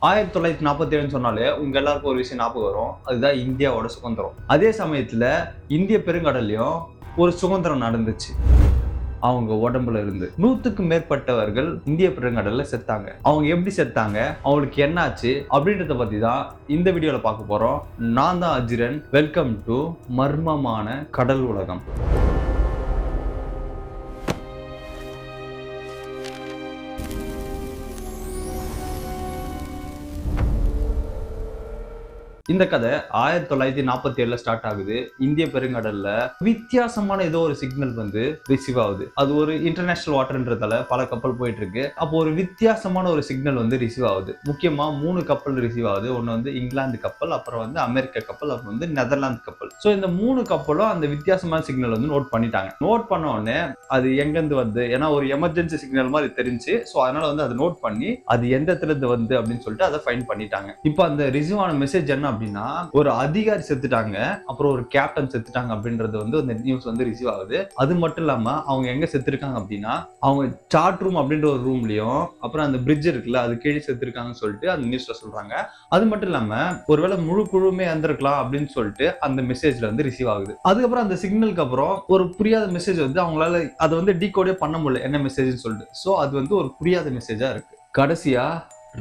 1947 சொன்னாலே உங்க எல்லாருக்கும் ஒரு விஷயம் ஞாபகம் வரும். அதுதான் இந்தியாவோட சுதந்திரம். அதே சமயத்துல இந்திய பெருங்கடல்லயும் ஒரு சுதந்திரம் நடந்துச்சு. அவங்க உடம்புல இருந்து 100க்கும் மேற்பட்டவர்கள் இந்திய பெருங்கடல்ல செத்தாங்க. அவங்க எப்படி செத்தாங்க, அவங்களுக்கு என்னாச்சு அப்படின்றத பத்தி தான் இந்த வீடியோல பார்க்க போறோம். நான் தான் அஜிரன். வெல்கம் டு மர்மமான கடல் உலகம். இந்த கதை 1947ல ஸ்டார்ட் ஆகுது. இந்திய பெருங்கடல்ல வித்தியாசமான ஏதோ ஒரு சிக்னல் வந்து ரிசீவ் ஆகுது. அது ஒரு இன்டர்நேஷனல் வாட்டர்ன்றதால பல கப்பல் போயிட்டு இருக்கு. அப்போ ஒரு வித்தியாசமான ஒரு சிக்னல் வந்து ரிசீவ் ஆகுது. முக்கியமா 3 கப்பல் ரிசீவ் ஆகுது. ஒன்னு வந்து இங்கிலாந்து கப்பல், அப்புறம் வந்து அமெரிக்க கப்பல், அப்புறம் வந்து நெதர்லாந்து கப்பல். சோ இந்த 3 கப்பலும் அந்த வித்தியாசமான சிக்னல் வந்து நோட் பண்ணிட்டாங்க. நோட் பண்ண உடனே அது எங்க இருந்து வந்து, ஏன்னா ஒரு எமர்ஜென்சி சிக்னல் மாதிரி தெரிஞ்சு, சோ அதனால வந்து அதை நோட் பண்ணி அது எந்த இடத்துல இருந்து வந்து அப்படின்னு சொல்லிட்டு அதை ஃபைண்ட் பண்ணிட்டாங்க. இப்போ அந்த ரிசீவ் ஆன மெசேஜ் என்ன அப்படின்னா, ஒரு அதிகாரி செத்துட்டாங்க, அப்புறம் ஒரு கேப்டன் செத்துட்டாங்க அப்படின்றது வந்து அந்த நியூஸ் வந்து ரிசீவ் ஆகுது. அது மட்டும் இல்லாம அவங்க எங்க செத்துருக்காங்க அப்படின்னா, அவங்க சார்ட் ரூம் அப்படின்ற ஒரு ரூம்லயும், அப்புறம் அந்த பிரிட்ஜ் இருக்குல்ல அது கீழே செத்துருக்காங்கன்னு சொல்லிட்டு அந்த நியூஸ்ல சொல்றாங்க. அது மட்டும் இல்லாம ஒருவேளை முழு குழுவுமே இறந்திருக்கலாம் அப்படின்னு சொல்லிட்டு அந்த மெசேஜ்ல வந்து ரிசீவ் ஆகுது. அதுக்கப்புறம் அந்த சிக்னலுக்கு அப்புறம் ஒரு புரியாத மெசேஜ் வந்து அவங்களால அதை வந்து டீகோடே பண்ண முடியல, என்ன மெசேஜ்னு சொல்லிட்டு. சோ அது வந்து ஒரு புரியாத மெசேஜா இருக்கு. கடைசியா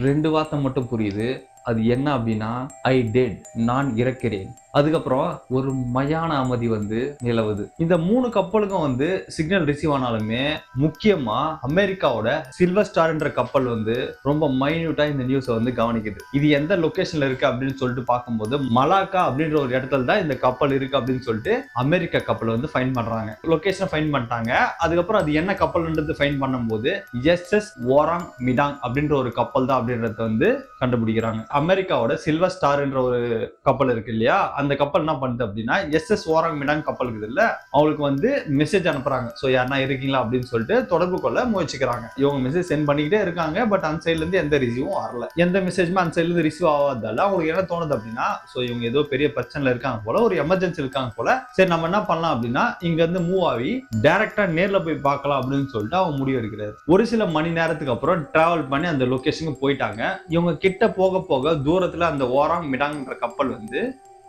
2 வார்த்தை மட்டும் புரியுது. அது என்ன அப்படின்னா, ஐ டெட், நான் இறக்கிறேன். அதுக்கப்புறம் ஒரு மயான அமைதி வந்து நிலவுது. இந்த 3 கப்பலுக்கும் வந்து சிக்னல் ரிசீவ் ஆனாலுமே, முக்கியமா அமெரிக்காவோட சில்வர் ஸ்டார்ன்ற கப்பல் வந்து ரொம்ப மைன்யூட்டா இந்த நியூஸை வந்து கவனிக்குது. இது எந்த லொகேஷன்ல இருக்கு அப்படின்னு சொல்லிட்டு பார்க்கும்போது, மலாக்கா அப்படின்ற ஒரு இடத்துல தான் இந்த கப்பல் இருக்கு அப்படின்னு சொல்லிட்டு அமெரிக்க கப்பல் வந்து ஃபைண்ட் பண்றாங்க. லொகேஷனை ஃபைண்ட் பண்ணிட்டாங்க. அதுக்கப்புறம் அது என்ன கப்பல்ன்றது ஃபைண்ட் பண்ணும்போது எஸ்எஸ் ஓராங் மிடாங் அப்படின்ற ஒரு கப்பல் தான் அப்படின்றத வந்து கண்டுபிடிக்கிறாங்க. அமெரிக்காவோட சில்வர் ஸ்டார் என்ற ஒரு கப்பல் இருக்கு இல்லையா, அந்த கப்பல் என்ன பண்ணுது அப்படின்னா எஸ்எஸ் ஓராங் மிடாங் கப்பல் இருக்குது இல்ல, அவங்களுக்கு வந்து மெசேஜ் அனுப்புறாங்க. சோ யாருன்னா இருக்கீங்களா அப்படின்னு சொல்லிட்டு தொடர்பு கொள்ள முயற்சிக்கிறாங்க. இவங்க மெசேஜ் சென்ட் பண்ணிக்கிட்டே இருக்காங்க. பட் அந்த சைட்ல இருந்து எந்த ரிசீவும் வரல. எந்த மெசேஜுமே அந்த சைட்ல இருந்து ரிசீவ் ஆகாததால அவங்களுக்கு என்ன தோணுது அப்படின்னா, சோ இவங்க ஏதோ பெரிய பிரச்சனைல இருக்காங்க போல, ஒரு எமர்ஜென்சி இருக்காங்க போல. சரி நம்ம என்ன பண்ணலாம் அப்படின்னா, இங்க இருந்து மூவ் ஆகி டைரக்டா நேர்ல போய் பார்க்கலாம் அப்படின்னு சொல்லிட்டு அவங்க முடிவு எடுக்கிறாரு. ஒரு சில மணி நேரத்துக்கு அப்புறம் டிராவல் பண்ணி அந்த லொகேஷனுக்கு போயிட்டாங்க. இவங்க கிட்ட போக போக தூரத்துல அந்த ஓராங் மிடாங்ன்ற கப்பல் வந்து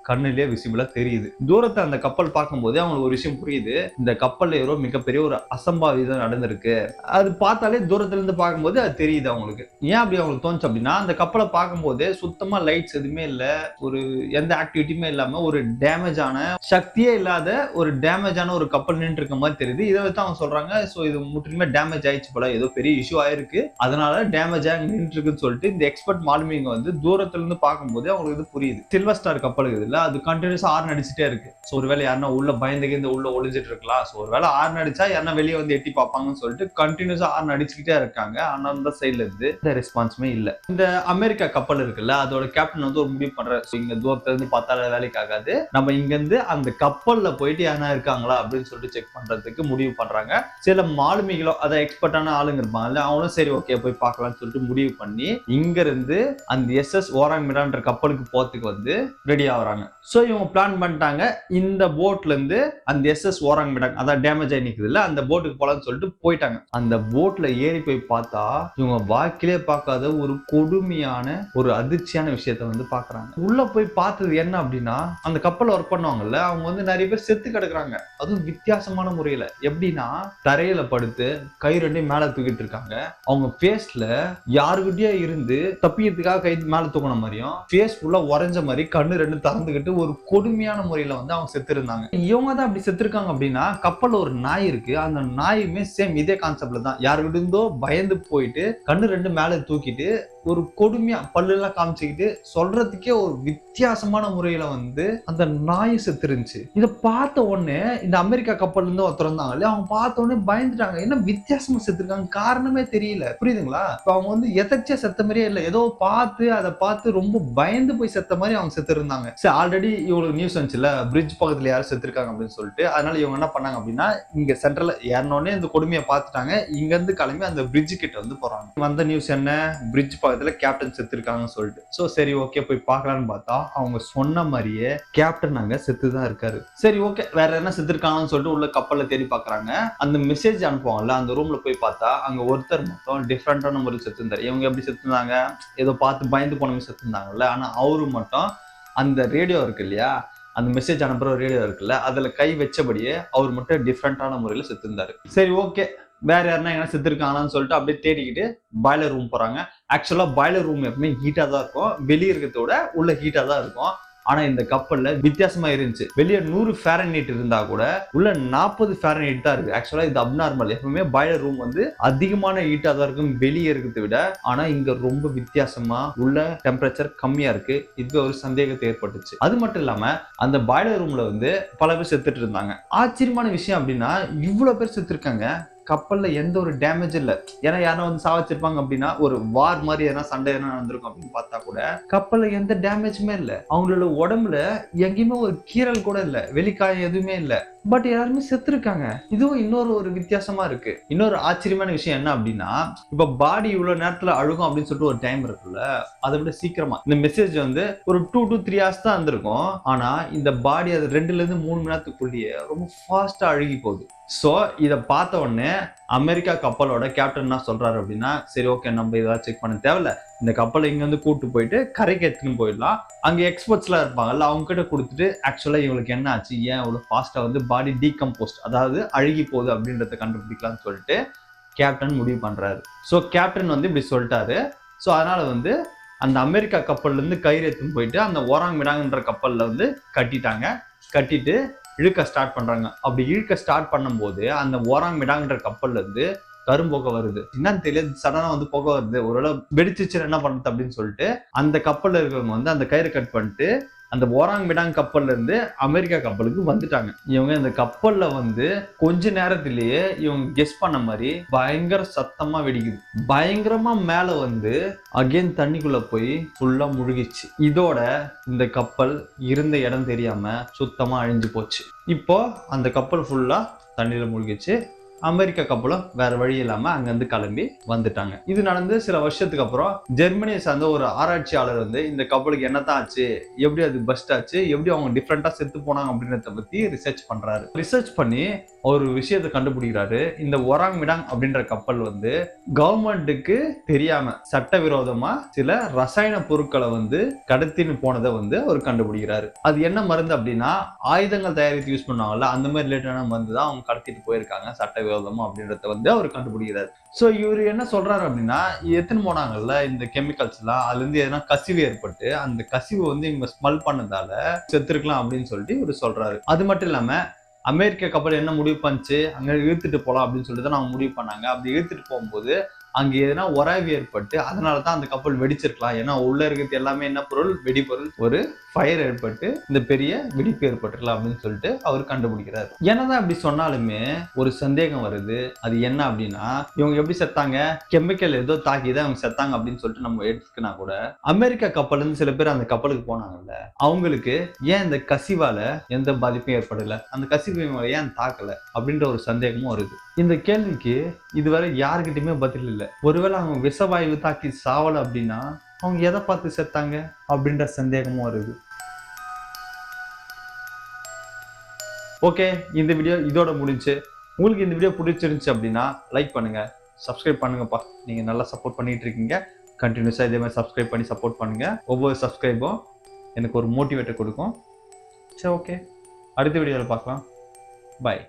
கண்ணிலே விசிபிளா தெரியுது. தூரத்துல அந்த கப்பல் பார்க்கும்போது அவங்களுக்கு ஒரு விஷயம் புரியுது. இந்த கப்பல்ல ஏதோ மிகப்பெரிய ஒரு அசம்பாவிதம் நடந்திருக்கு. அது பார்த்தாலே தூரத்துல இருந்து பார்க்கும்போது அது தெரியுது அவங்களுக்கு. ஏன் அப்படி அவங்களுக்கு தோணுச்சு அப்படின்னா, அந்த கப்பலை பார்க்கும்போதே சுத்தமா லைட்ஸ் எதுவுமே இல்ல, ஒரு எந்த ஆக்டிவிட்டியுமே இல்லாம ஒரு டேமேஜ் ஆன, சக்தியே இல்லாத ஒரு டேமேஜ் ஆன ஒரு கப்பல் நின்று இருக்க மாதிரி தெரியுது. இதை வச்சு அவங்க சொல்றாங்க, சோ இது முற்றிலுமே டேமேஜ் ஆயிடுச்சு போல, ஏதோ பெரிய இஷ்யூ ஆயிருக்கு, அதனால டேமேஜ் ஆகி நின்று இருக்குன்னு சொல்லிட்டு இந்த எக்ஸ்பர்ட் மாலுமிங்க வந்து தூரத்துல இருந்து பார்க்கும்போது அவங்களுக்கு இது புரியுது. சில்வர் ஸ்டார் கப்பல் இருக்குதுல்ல, அது கண்டினியூஸா ஹார்ன் அடிச்சுட்டே இருக்கு. சோ ஒருவேளை யாருன்னா உள்ள பயந்துகிட்டு உள்ள ஒளிஞ்சிட்டு இருக்கலாம். சோ ஒருவேளை ஹார்ன் அடிச்சா யாருன்னா வெளியே வந்து எட்டி பார்ப்பாங்கன்னு சொல்லிட்டு கண்டினியூஸா ஹார்ன் அடிச்சுக்கிட்டே இருக்காங்க. ஆனா அந்த சைட்ல இருந்து எந்த ரெஸ்பான்ஸுமே இல்ல. இந்த அமெரிக்கா கப்பல் இருக்குல்ல, அதோட கேப்டன் வந்து ஒரு முடிவு பண்றாரு, இங்க தூரத்துல இருந்து பார்த்தால வேலைக்கு ஆகாது, நம்ம இங்க இருந்து அந்த கப்பல்ல போயிட்டு யாரா இருக்காங்களா அப்படின்னு சொல்லிட்டு செக் பண்றதுக்கு முடிவு பண்றாங்க. சில மாலுமிகளோ அதை எக்ஸ்பர்ட்டான ஆளுங்க இருப்பாங்கல்ல, அவங்களும் சரி ஓகே போய் பார்க்கலாம்னு சொல்லிட்டு முடிவு பண்ணி இங்க இருந்து அந்த எஸ்எஸ் ஓராங் மிடான்ற கப்பலுக்கு போறதுக்கு வந்து ரெடி ஆகுறாங்க. சோ இவங்க பிளான் பண்ணிட்டாங்க, இந்த போட்ல இருந்து அந்த எஸ்எஸ் ஓராங் மிடாங், அதான் டேமேஜ் ஆகி நிக்குதுல்ல, அந்த போட்டுக்கு போலாம்னு சொல்லிட்டு போயிட்டாங்க. அந்த போட்ல ஏறி போய் பார்த்தா இவங்க வாழ்க்கையிலே பார்க்காத ஒரு கொடுமையான ஒரு அதிர்ச்சியான விஷயத்தை வந்து பாக்குறாங்க. உள்ள போய் பார்த்தது என்ன அப்படின்னா, அந்த கப்பல் ஒர்க் பண்ணுவாங்கல்ல, அவங்க வந்து நிறைய பேர் செத்து கிடக்குறாங்க. அதுவும் வித்தியாசமான முறையில. எப்படின்னா தரையில படுத்து கை ரெண்டையும் மேல தூக்கிட்டு இருக்காங்க. அவங்க ஃபேஸ்ல யாருகிட்டயே இருந்து தப்பிக்கிறதுக்காக கை மேல தூக்கின மாதிரியும், ஃபேஸ் ஃபுல்லா உறைஞ்ச மாதிரி, கண்ணு ரெண்டு திறந்துகிட்டு ஒரு கொடுமையான முறையில வந்து அவங்க செத்து இருந்தாங்க. இவங்க தான் அப்படி செத்துருக்காங்க அப்படின்னா, கப்பல்ல ஒரு நாய் இருக்கு, அந்த நாயுமே சேம் இதே கான்செப்ட்ல தான் யாருகிட்ட இருந்தோ பயந்து போயிட்டு கண்ணு ரெண்டு மேல தூக்கிட்டு ஒரு கொடுமையா பல்லு எல்லாம் காமிச்சுக்கிட்டு சொல்றதுக்கே ஒரு வித்தியாசமான முறையில வந்து அந்த நாய் செத்து இருந்துச்சு. இதை பார்த்த உடனே இந்த அமெரிக்கா கப்பல்ல இருந்து ஒருத்தர் இருந்தாங்க, அவங்க பார்த்த உடனே பயந்துட்டாங்க. என்ன வித்தியாசமா செத்துருக்காங்க, காரணமே தெரியல. புரியுதுங்களா? இப்ப அவங்க வந்து எதர்ச்சியா செத்த மாதிரியே இல்ல, ஏதோ பார்த்து அதை பார்த்து ரொம்ப பயந்து போய் செத்த மாதிரி அவங்க செத்து இருந்தாங்க. சரி ஆல்ரெடி இவங்களுக்கு நியூஸ் வந்துச்சுல, பிரிட்ஜ் பக்கத்துல யாரும் செத்துருக்காங்க அப்படின்னு சொல்லிட்டு, அதனால இவங்க என்ன பண்ணாங்க அப்படின்னா, இங்க சென்ட்ரல்ல ஏறினோடனே இந்த கொடுமையை பார்த்துட்டாங்க. இங்க இருந்து கிளம்பி அந்த பிரிட்ஜ் கிட்ட வந்து போறாங்க. வந்த நியூஸ் என்ன, பிரிட்ஜ் பக்கத்துல பக்கத்துல கேப்டன் செத்துருக்காங்கன்னு சொல்லிட்டு. சோ சரி ஓகே போய் பார்க்கலான்னு பார்த்தா அவங்க சொன்ன மாதிரியே கேப்டன் அங்க செத்துதான் இருக்காரு. சரி ஓகே வேற என்ன செத்துருக்காங்கன்னு சொல்லிட்டு உள்ள கப்பல்ல தேடி பாக்குறாங்க. அந்த மெசேஜ் அனுப்புவாங்கல்ல அந்த ரூம்ல போய் பார்த்தா அங்க ஒருத்தர் மட்டும் டிஃப்ரெண்டான முறையில் செத்துருந்தாரு. இவங்க எப்படி செத்துருந்தாங்க, ஏதோ பார்த்து பயந்து போனவங்க செத்துருந்தாங்கல்ல. ஆனா அவரு மட்டும் அந்த ரேடியோ இருக்கு இல்லையா, அந்த மெசேஜ் அனுப்புற ரேடியோ இருக்குல்ல, அதுல கை வச்சபடியே அவர் மட்டும் டிஃப்ரெண்டான முறையில செத்துருந்தாரு. சரி ஓகே வேற யாருன்னா எங்கன்னா செத்துருக்காங்களான்னு சொல்லிட்டு அப்படியே தேடிக்கிட்டு பாய்லர் ரூம் போறாங்க. ஆக்சுவலா பாய்லர் ரூம் எப்பவுமே ஹீட்டா தான் இருக்கும், வெளியே இருக்கிறத விட உள்ள ஹீட்டா தான் இருக்கும். ஆனா இந்த கப்பல்ல வித்தியாசமா இருந்துச்சு. வெளியே 100 ஃபாரன்ஹீட் இருந்தா கூட உள்ள 40 ஃபாரன்ஹீட் தான் இருக்கு. ஆக்சுவலா இது அப்நார்மல். எப்பவுமே பாய்லர் ரூம் வந்து அதிகமான ஹீட்டா தான் இருக்கும் வெளியே இருக்கிறத விட. ஆனா இங்க ரொம்ப வித்தியாசமா உள்ள டெம்பரேச்சர் கம்மியா இருக்கு. இது ஒரு சந்தேகத்தை ஏற்பட்டுச்சு. அது மட்டும் இல்லாம அந்த பாய்லர் ரூம்ல வந்து பல பேர் செத்துட்டு இருந்தாங்க. ஆச்சரியமான விஷயம் அப்படின்னா இவ்வளவு பேர் செத்து இருக்காங்க, கப்பல்ல எந்த ஒரு டேமேஜ் இல்ல. ஏன்னா யாரும் வந்து சாவச்சிருப்பாங்க அப்படின்னா ஒரு வார் மாதிரி எதனா சண்டை எதனா நடந்திருக்கும் அப்படின்னு பார்த்தா கூட கப்பல்ல எந்த டேமேஜுமே இல்ல. அவங்களோட உடம்புல எங்கேயுமே ஒரு கீறல் கூட இல்ல, வெளிக்காயம் எதுவுமே இல்ல. பட் எல்லாருமே செத்து இருக்காங்க. இதுவும் இன்னொரு ஒரு வித்தியாசமா இருக்கு. இன்னொரு ஆச்சரியமான விஷயம் என்ன அப்படின்னா, இப்ப பாடி இவ்வளவு நேரத்துல அழுகும் அப்படின்னு சொல்லிட்டு ஒரு டைம் இருக்குல்ல, அதை விட சீக்கிரமா இந்த மெசேஜ் வந்து ஒரு 2 to 3 hours தான் இருந்திருக்கும். ஆனா இந்த பாடி அது 2ல இருந்து 3 மணி நேரத்துக்குள்ளேயே ரொம்ப ஃபாஸ்டா அழுகி போகுது. சோ இத பார்த்த உடனே அமெரிக்கா கப்பலோட கேப்டன் என்ன சொல்றாரு அப்படின்னா, சரி ஓகே நம்ம இதெல்லாம் செக் பண்ண தேவையில்ல, இந்த கப்பலை இங்க இருந்து கூட்டு போயிட்டு கரைக்கு எடுத்துன்னு போயிடலாம். அங்க எக்ஸ்பர்ட்ஸ் எல்லாம் இருப்பாங்கல்ல, அவங்க கிட்ட கொடுத்துட்டு ஆக்சுவலா இவங்களுக்கு என்ன ஆச்சு, ஏன் இவ்வளவு ஃபாஸ்டா வந்து பாடி டீகம்போஸ்ட் அதாவது அழுகி போகுது அப்படின்றத கண்டுபிடிக்கலாம்னு சொல்லிட்டு கேப்டன் முடிவு பண்றாரு. சோ கேப்டன் வந்து இப்படி சொல்லிட்டாரு. சோ அதனால வந்து அந்த அமெரிக்கா கப்பல்ல இருந்து கயிறு எடுத்துன்னு போயிட்டு அந்த ஓராங் மிடாங்கன்ற கப்பல்ல வந்து கட்டிட்டாங்க. கட்டிட்டு இழுக்க ஸ்டார்ட் பண்றாங்க. அப்படி இழுக்க ஸ்டார்ட் பண்ணும்போது அந்த ஓராங் மிடாங்கன்ற கப்பல்ல இருந்து கரும்புகை வருது. என்னன்னு தெரியல, சடனா வந்து புகை வருது. ஒருவேளை வெடிச்சிச்சு என்ன பண்றது அப்படின்னு சொல்லிட்டு அந்த கப்பல்ல இருக்கிறவங்க வந்து அந்த கயிறு கட் பண்ணிட்டு அந்த ஓராங் மிடாங் கப்பல்ல இருந்து அமெரிக்கா கப்பலுக்கு வந்துட்டாங்க. இவங்க இந்த கப்பல்ல வந்து கொஞ்ச நேரத்திலேயே இவங்க கெஸ் பண்ண மாதிரி பயங்கர சத்தமா வெடிக்குது. பயங்கரமா மேல வந்து அகைன் தண்ணிக்குள்ள போய் ஃபுல்லா முழுகிச்சு. இதோட இந்த கப்பல் இருந்த இடம் தெரியாம சுத்தமா அழிஞ்சு போச்சு. இப்போ அந்த கப்பல் ஃபுல்லா தண்ணியில முழுகிச்சு. அமெரிக்கா கப்பலும் வேற வழி இல்லாம அங்க இருந்து கிளம்பி வந்துட்டாங்க. இது நடந்து சில வருஷத்துக்கு அப்புறம் ஜெர்மனியை சார்ந்த ஒரு ஆராய்ச்சியாளர் வந்து இந்த கப்பலுக்கு என்னதான் ஆச்சு, எப்படி அது பஸ்ட் ஆச்சு, எப்படி அவங்க டிஃப்ரெண்டா செத்து போனாங்க அப்படின்றத பத்தி ரிசர்ச் பண்றாரு. ரிசர்ச் பண்ணி ஒரு விஷயத்தை கண்டுபிடிக்கிறாரு. இந்த ஒராங் மிடாங் அப்படின்ற கப்பல் வந்து கவர்மெண்ட்டுக்கு தெரியாம சட்டவிரோதமா சில ரசாயன பொருட்களை வந்து கடத்தின்னு போனதை வந்து அவர் கண்டுபிடிக்கிறாரு. அது என்ன மருந்து அப்படின்னா ஆயுதங்கள் தயாரித்து யூஸ் பண்ணுவாங்கல்ல, அந்த மாதிரி ரிலேட்டடான மருந்து தான் அவங்க கடத்திட்டு போயிருக்காங்க சட்டவிரோதமா அப்படின்றத வந்து அவர் கண்டுபிடிக்கிறாரு. சோ இவர் என்ன சொல்றாரு அப்படின்னா, எத்தனை போனாங்கல்ல இந்த கெமிக்கல்ஸ் எல்லாம், அதுல இருந்து எதனா கசிவு ஏற்பட்டு அந்த கசிவு வந்து இவங்க ஸ்மெல் பண்ணதால செத்துருக்கலாம் அப்படின்னு சொல்லிட்டு இவர் சொல்றாரு. அது மட்டும் இல்லாம அமெரிக்க கப்பல் என்ன முடிவு பண்ணுச்சு, அங்க இழுத்துட்டு போலாம் அப்படின்னு சொல்லிட்டு தான் அவங்க முடிவு பண்ணாங்க. அப்படி இழுத்துட்டு போகும்போது அங்க எதனா உராய்வு ஏற்பட்டு அதனாலதான் அந்த கப்பல் வெடிச்சிருக்கலாம். ஏன்னா உள்ள இருக்கிறது எல்லாமே என்ன பொருள், வெடிபொருள். ஒரு ஃபயர் ஏற்பட்டு இந்த பெரிய வெடிப்பு ஏற்பட்டுக்கலாம் அப்படின்னு சொல்லிட்டு அவர் கண்டுபிடிக்கிறாரு. என்னதான் அப்படி சொன்னாலுமே ஒரு சந்தேகம் வருது. அது என்ன அப்படின்னா, இவங்க எப்படி செத்தாங்க, கெமிக்கல் ஏதோ தாக்கிதான் அவங்க செத்தாங்க அப்படின்னு சொல்லிட்டு நம்ம எடுத்துக்கினா கூட அமெரிக்கா கப்பல்ல இருந்து சில பேர் அந்த கப்பலுக்கு போனாங்கல்ல, அவங்களுக்கு ஏன் இந்த கசிவால எந்த பாதிப்பும் ஏற்படல, அந்த கசிவு ஏன் தாக்கல அப்படின்ற ஒரு சந்தேகமும் வருது. இந்த கேள்விக்கு இதுவரை யாருக்கிட்டயுமே பதில் இல்லை. ஒருவேளை அவங்க விஷவாயு தாக்கி சாவல அப்படின்னா அவங்க எதை பார்த்து செத்தாங்க அப்படின்ற சந்தேகமும் வருது. ஓகே இந்த வீடியோ இதோட முடிஞ்சு. உங்களுக்கு இந்த வீடியோ பிடிச்சிருந்துச்சு அப்படின்னா லைக் பண்ணுங்க, சப்ஸ்கிரைப் பண்ணுங்கப்பா. நீங்க நல்லா சப்போர்ட் பண்ணிட்டு இருக்கீங்க. கண்டினியூஸா இதே மாதிரி சப்ஸ்கிரைப் பண்ணி சப்போர்ட் பண்ணுங்க. ஒவ்வொரு சப்ஸ்கிரைபும் எனக்கு ஒரு மோட்டிவேட்டர் கொடுக்கும். சரி ஓகே அடுத்த வீடியோவில் பார்க்கலாம். பாய்.